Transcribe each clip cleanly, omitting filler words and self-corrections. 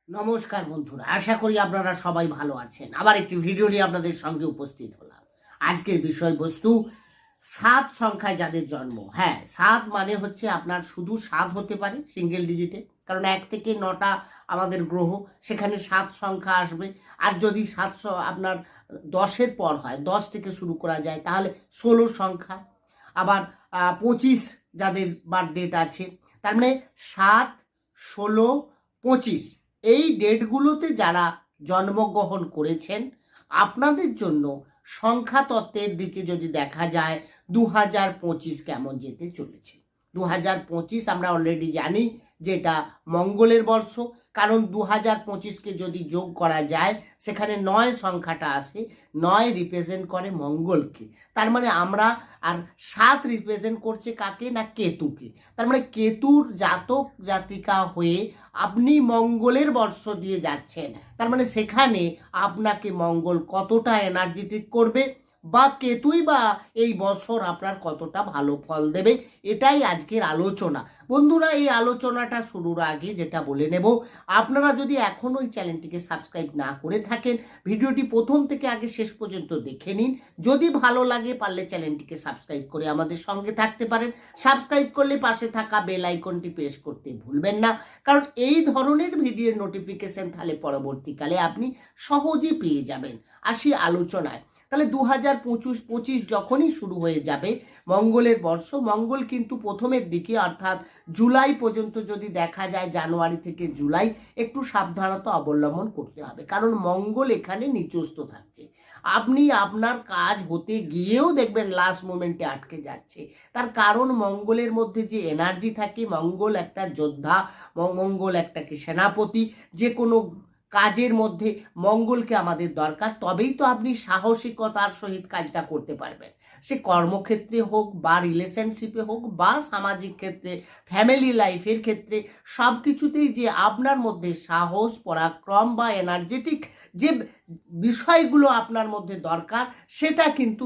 নমস্কার বন্ধুরা, আশা করি আপনারা সবাই ভালো আছেন। আবার একটি ভিডিও নিয়ে আপনাদের সঙ্গে উপস্থিত হলাম। আজকের বিষয়বস্তু 7 সংখ্যায় যাদের জন্ম। হ্যাঁ, 7 মানে হচ্ছে আপনার শুধু 7 হতে পারে সিঙ্গেল ডিজিটে, কারণ 1 থেকে 9টা আমাদের গ্রহ, সেখানে 7 সংখ্যা আসবে। আর যদি 700 আপনার 10-এর পর হয়, 10 থেকে শুরু করা যায়, তাহলে 16 সংখ্যা। আবার 25 যাদের বার্থডেট আছে, তার মানে 7, 16, 25 এই ডেটগুলোতে যারা জন্মগ্রহণ করেছেন, আপনাদের জন্য সংখ্যা তত্ত্বের দিকে যদি দেখা যায় 2025 কেমন যেতে চলেছে। 2025 আমরা অলরেডি জানি যেটা মঙ্গলের বর্ষ, কারণ 2025কে যদি যোগ করা যায় সেখানে 9 সংখ্যাটা আসে। 9 রিপ্রেজেন্ট করে মঙ্গলকে, তার মানে আমরা আর 7 রিপ্রেজেন্ট করছে কাকে না, কেতুকে। তার মানে কেতুর জাতক জাতিকা হয়ে আপনি মঙ্গলের বর্ষ দিয়ে যাচ্ছেন, তার মানে সেখানে আপনাকে মঙ্গল কতটা এনার্জেটিক করবে বা কেতুই বা এই বছর আপনার কতটা ভালো ফল দেবে, এটাই আজকের আলোচনা। বন্ধুরা, এই আলোচনাটা শুরুর আগে যেটা বলে নেব, আপনারা যদি এখনও এই চ্যানেলটিকে সাবস্ক্রাইব না করে থাকেন, ভিডিওটি প্রথম থেকে আগে শেষ পর্যন্ত দেখে নিন। যদি ভালো লাগে পারলে চ্যানেলটিকে সাবস্ক্রাইব করে আমাদের সঙ্গে থাকতে পারেন। সাবস্ক্রাইব করলে পাশে থাকা বেল আইকনটি প্রেস করতে ভুলবেন না, কারণ এই ধরনের ভিডিওর নোটিফিকেশন তাহলে পরবর্তীকালে আপনি সহজেই পেয়ে যাবেন। আসি আলোচনায়। তাহলে 2025 যখনই শুরু হয়ে যাবে, মঙ্গলের বর্ষ, মঙ্গল কিন্তু প্রথমের দিকে অর্থাৎ জুলাই পর্যন্ত যদি দেখা যায়, জানুয়ারি থেকে জুলাই একটু সাবধানতা অবলম্বন করতে হবে, কারণ মঙ্গল এখানে নিচস্থ থাকছে। আপনি আপনার কাজ হতে গিয়েও দেখবেন লাস্ট মোমেন্টে আটকে যাচ্ছে। তার কারণ মঙ্গলের মধ্যে যে এনার্জি থাকে, মঙ্গল একটা যোদ্ধা, মঙ্গল একটা কি সেনাপতি। যে কোনো কাজের মধ্যে মঙ্গলকে আমাদের দরকার, তবেই তো আপনি সাহসিকতার সহিত কাজটা করতে পারবেন। সে কর্মক্ষেত্রে হোক বা রিলেশনশিপে হোক বা সামাজিক ক্ষেত্রে, ফ্যামিলি লাইফের ক্ষেত্রে, সব কিছুতেই যে আপনার মধ্যে সাহস, পরাক্রম বা এনার্জেটিক যে বিষয়গুলো আপনার মধ্যে দরকার, সেটা কিন্তু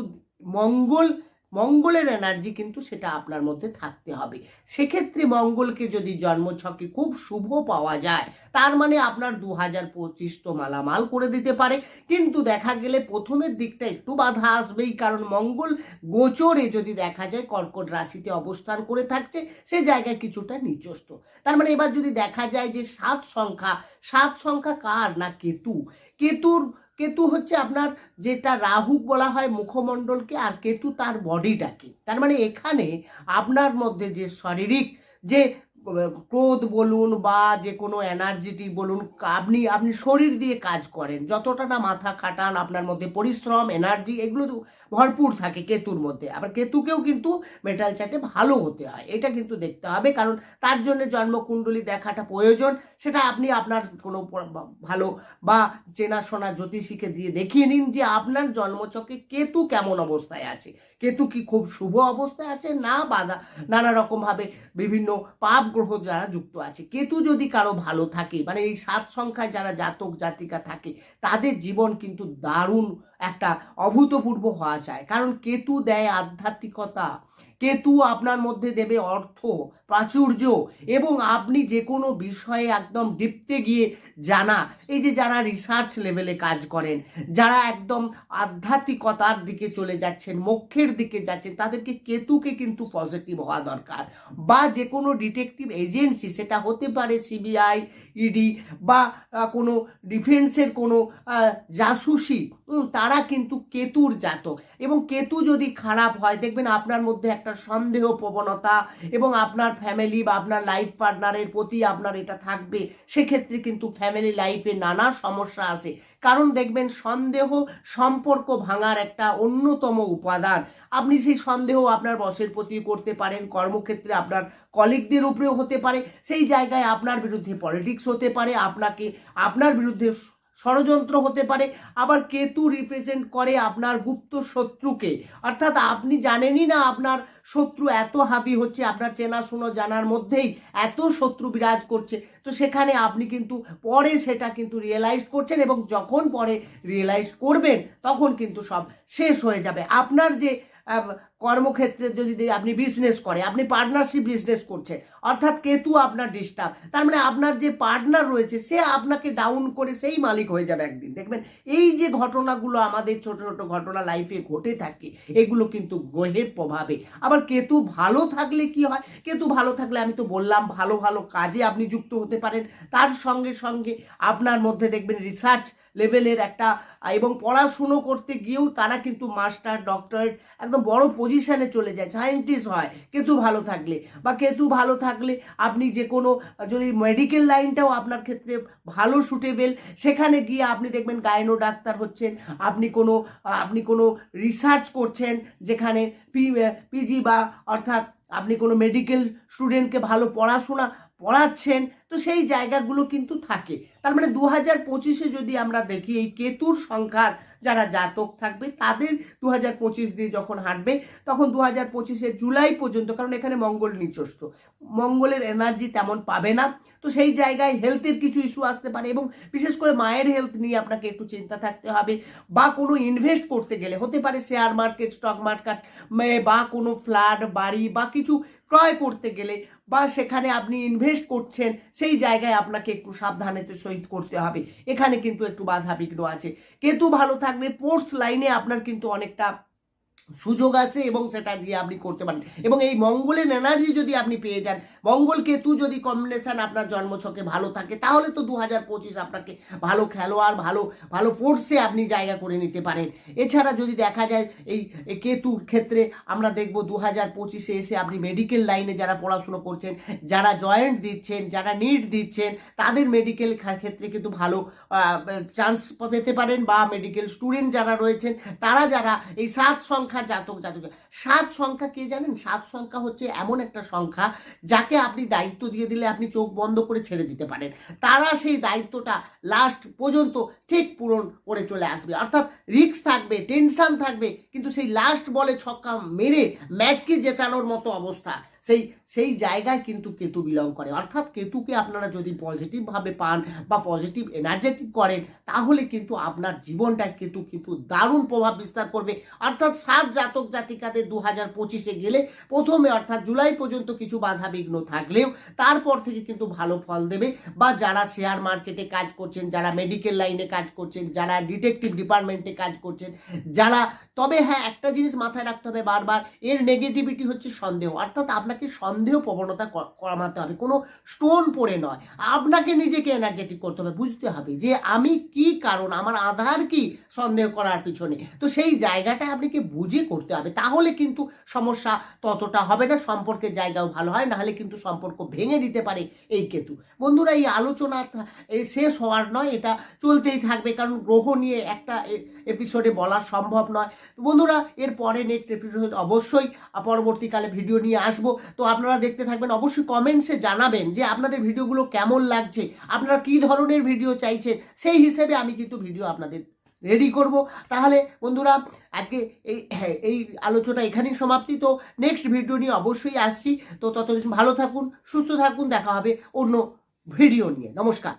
মঙ্গলের এনার্জি কিন্তু সেটা আপনার মধ্যে থাকতে হবে। সেক্ষেত্রে মঙ্গলকে যদি জন্মছকে খুব শুভ পাওয়া যায়, তার মানে আপনার 2025 তো মালামাল করে দিতে পারে। কিন্তু দেখা গেলে প্রথমের দিকটা একটু বাধা আসবেই, কারণ মঙ্গল গোচরে যদি দেখা যায় কর্কট রাশিতে অবস্থান করে থাকছে, সে জায়গায় কিছুটা নিচস্থ। তার মানে এবার যদি দেখা যায় যে 7 সংখ্যা কার না, কেতু হচ্ছে আপনার, যেটা রাহু বলা হয় মুখমণ্ডলকে, আর কেতু তার বডিটাকে। তার মানে এখানে আপনার মধ্যে যে শারীরিক যে ক্রোধ বলুন বা যে কোনো এনার্জিটি বলুন, আপনি শরীর দিয়ে কাজ করেন, যতটা না মাথা খাটান, আপনার মধ্যে পরিশ্রম, এনার্জি এগুলো ভরপুর থাকে কেতুর মধ্যে। আবার কেতুকেও কিন্তু মেটাল চার্টে ভালো হতে হয়, এটা কিন্তু দেখতে হবে, কারণ তার জন্য জন্মকুণ্ডলী দেখাটা প্রয়োজন। সেটা আপনি আপনার কোনো ভালো বা চেনাশোনা জ্যোতিষীকে দিয়ে দেখিয়ে নিন যে আপনার জন্মচকে কেতু কেমন অবস্থায় আছে। কেতু কি খুব শুভ অবস্থায় আছে না বাধা নানা রকম ভাবে বিভিন্ন পাপ গ্রহ যারা যুক্ত আছে। কেতু যদি কারো ভালো থাকে, মানে এই 7 সংখ্যায় যারা জাতক জাতিকা থাকে, তাদের জীবন কিন্তু দারুণ একটা অভূতপূর্ব হওয়া যায়, কারণ কেতু দেয় আধ্যাত্মিকতা, কেতু আপনার মধ্যে দেবে অর্থ, প্রাচুর্য, এবং আপনি যে কোনো বিষয়ে একদম ডিপতে গিয়ে জানা। এই যে যারা রিসার্চ লেভেলে কাজ করেন, যারা একদম আধ্যাত্মিকতার দিকে চলে যাচ্ছেন, মোক্ষের দিকে যাচ্ছেন, তাদেরকে কেতুকে কিন্তু পজিটিভ হওয়া দরকার। বা যে কোনো ডিটেকটিভ এজেন্সি, সেটা হতে পারে সিবিআই, ইডি বা কোনো ডিফেন্সের কোনো জাসুসি, তারা কিন্তু কেতুর জাতক। এবং কেতু যদি খারাপ হয়, দেখবেন আপনার মধ্যে একটা সন্দেহ প্রবণতা, এবং আপনার ফ্যামিলি বা আপনার লাইফ পার্টনারের প্রতি আপনার এটা থাকবে। সেক্ষেত্রে কিন্তু ফ্যামিলি লাইফে নানা সমস্যা আসে, কারণ দেখবেন সন্দেহ সম্পর্ক ভাঙার একটা অন্যতম উপাদান। আপনি সেই সন্দেহ আপনার বসের প্রতি করতে পারেন, কর্মক্ষেত্রে আপনার কলিগদের উপরেও হতে পারে, সেই জায়গায় আপনার বিরুদ্ধে পলিটিক্স হতে পারে, আপনার বিরুদ্ধে ষড়যন্ত্র হতে পারে। আবার কেতু রিপ্রেজেন্ট করে আপনার গুপ্ত শত্রুকে, অর্থাৎ আপনি জানেনই না আপনার শত্রু এত হাবি হচ্ছে, আপনার চেনাশোনা জানার মধ্যেই এত শত্রু বিরাজ করছে। তো সেখানে আপনি কিন্তু পরে সেটা কিন্তু রিয়েলাইজ করছেন, এবং যখন পরে রিয়েলাইজ করবেন তখন কিন্তু সব শেষ হয়ে যাবে। আপনার যে কর্মক্ষেত্রে যদি আপনি বিজনেস করে, আপনি পার্টনারশিপ বিজনেস করছেন, অর্থাৎ কেতু আপনার ডিস্টার্ব, তার মানে আপনার যে পার্টনার রয়েছে সে আপনাকে ডাউন করে সেই মালিক হয়ে যাবে একদিন। দেখবেন এই যে ঘটনাগুলো আমাদের ছোট ছোট ঘটনা লাইফে ঘটে থাকে, এগুলো কিন্তু গ্রহের প্রভাবে। আবার কেতু ভালো থাকলে কি হয়? কেতু ভালো থাকলে আমি তো বললাম ভালো ভালো কাজে আপনি যুক্ত হতে পারেন, তার সঙ্গে সঙ্গে আপনার মধ্যে দেখবেন রিসার্চ লেভেলের একটা, এবং পড়াশুনো করতে গিয়েও তারা কিন্তু মাস্টার ডক্টরেট একদম বড় পজিশনে চলে যায়, সায়েন্টিস্ট হয় কেতু ভালো থাকলে। বা কেতু ভালো থাকলে আপনি যে কোনো, যদি মেডিকেল লাইনটাও আপনার ক্ষেত্রে ভালো সুটেবেল, সেখানে গিয়ে আপনি দেখবেন গাইনো ডাক্তার হচ্ছেন, আপনি কোনো রিসার্চ করছেন, যেখানে পিজি বা অর্থাৎ আপনি কোনো মেডিকেল স্টুডেন্টকে ভালো পড়াশোনা পড়াচ্ছেন, তো সেই জায়গাগুলো কিন্তু থাকে। তার মানে 2025-এ যদি আমরা দেখি এই কেতুর সংখ্যার যারা জাতক থাকবে তাদের 2025 দিয়ে যখন হাঁটবে তখন 2025-এর জুলাই পর্যন্ত, কারণ এখানে মঙ্গল নিচস্থ, মঙ্গলের এনার্জি তেমন পাবে না, তো সেই জায়গায় হেলথের কিছু ইস্যু আসতে পারে, এবং বিশেষ করে মায়ের হেলথ নিয়ে আপনাকে একটু চিন্তা থাকতে হবে। বা কোনো ইনভেস্ট করতে গেলে হতে পারে শেয়ার মার্কেট, স্টক মার্কেট, বা কোনো ফ্ল্যাট, বাড়ি বা কিছু ক্রয় করতে গেলে, বা সেখানে আপনি ইনভেস্ট করছেন, সেই জায়গায় আপনাকে একটু সাবধানতার সহিত করতে হবে। এখানে কিন্তু একটু বাধা বিঘ্ন আছে। কেতু ভালো থাকবে, স্পোর্টস লাইনে আপনার কিন্তু অনেকটা সুযোগ আছে এবং সেটা দিয়ে আপনি করতে পারেন। এবং এই মঙ্গলের এনার্জি যদি আপনি পেয়ে যান, মঙ্গল কেতু যদি কম্বিনেশন আপনার জন্মছকে ভালো থাকে, তাহলে তো 2025 আপনাকে ভালো খেলোয়াড়, ভালো ভালো ফোর্সে আপনি জায়গা করে নিতে পারেন। এছাড়া যদি দেখা যায় এই কেতুর ক্ষেত্রে আমরা দেখব 2025-এ এসে আপনি মেডিকেল লাইনে যারা পড়াশুনো করছেন, যারা জয়েন্ট দিচ্ছেন, যারা নিট দিচ্ছেন, তাদের মেডিকেল ক্ষেত্রে কিন্তু ভালো চান্স পেতে পারেন। বা মেডিকেল স্টুডেন্ট যারা রয়েছেন, তারা যারা এই 7 সংখ্যা জাতক, 7 সংখ্যা কে জানেন? 7 সংখ্যা হচ্ছে এমন একটা সংখ্যা যাকে আপনি দায়িত্ব দিয়ে দিলে আপনি চোখ বন্ধ করে ছেড়ে দিতে পারেন, তারা সেই দায়িত্বটা লাস্ট পর্যন্ত ঠিক পূরণ করে চলে আসবে। অর্থাৎ রিস্ক থাকবে, টেনশন থাকবে, কিন্তু সেই লাস্ট বলে ছক্কা মেরে ম্যাচকে জেতানোর মতো অবস্থা, সেই জায়গায় কিন্তু কেতু বিলং করে। অর্থাৎ কেতুকে আপনারা যদি পজিটিভভাবে পান বা পজিটিভ এনার্জেটিক করেন, তাহলে কিন্তু আপনার জীবনটা কেতু কিন্তু দারুণ প্রভাব বিস্তার করবে। অর্থাৎ 7 জাতক জাতিকাদের 2025-এ গেলে প্রথমে অর্থাৎ জুলাই পর্যন্ত কিছু বাধা বিঘ্ন থাকলেও তারপর থেকে কিন্তু ভালো ফল দেবে। বা যারা শেয়ার মার্কেটে কাজ করছেন, যারা মেডিকেল লাইনে কাজ করছেন, যারা ডিটেকটিভ ডিপার্টমেন্টে কাজ করছেন, যারা, তবে হ্যাঁ একটা জিনিস মাথায় রাখতে হবে বারবার, এর নেগেটিভিটি হচ্ছে সন্দেহ। অর্থাৎ আপনাকে সন্দেহ প্রবণতা কমাতে হবে, কোনো স্টোন পড়ে নয়, আপনাকে নিজেকে এনার্জেটিক করতে হবে, বুঝতে হবে যে আমি কি কারণ, আমার আধার কি সন্দেহ করার পিছনে, তো সেই জায়গাটা আপনাকে বুঝে করতে হবে, তাহলে কিন্তু সমস্যা ততটা হবে না, সম্পর্কের জায়গাও ভালো হয়, নাহলে কিন্তু সম্পর্ক ভেঙে দিতে পারে এই কেতু। বন্ধুরা, এই আলোচনা শেষ হওয়ার নয়, এটা চলতেই থাকবে, কারণ গ্রহ নিয়ে একটা এপিসোডে বলা সম্ভব নয়। বন্ধুরা, এর পরে নেক্সট এপিসোড অবশ্যই পরবর্তীকালে ভিডিও নিয়ে আসবো, তো আপনারা দেখতে থাকবেন। অবশ্যই কমেন্টসে জানাবেন যে আপনাদের ভিডিওগুলো কেমন লাগছে, আপনারা কি ধরনের ভিডিও চাইছেন, সেই হিসেবে আমি কিন্তু ভিডিও আপনাদের রেডি করব। তাহলে বন্ধুরা, আজকে এই আলোচনা এখানেই সমাপ্তি। তো নেক্সট ভিডিও নিয়ে অবশ্যই আসছি, তো ততদিন ভালো থাকুন, সুস্থ থাকুন, দেখা হবে অন্য ভিডিও নিয়ে। নমস্কার।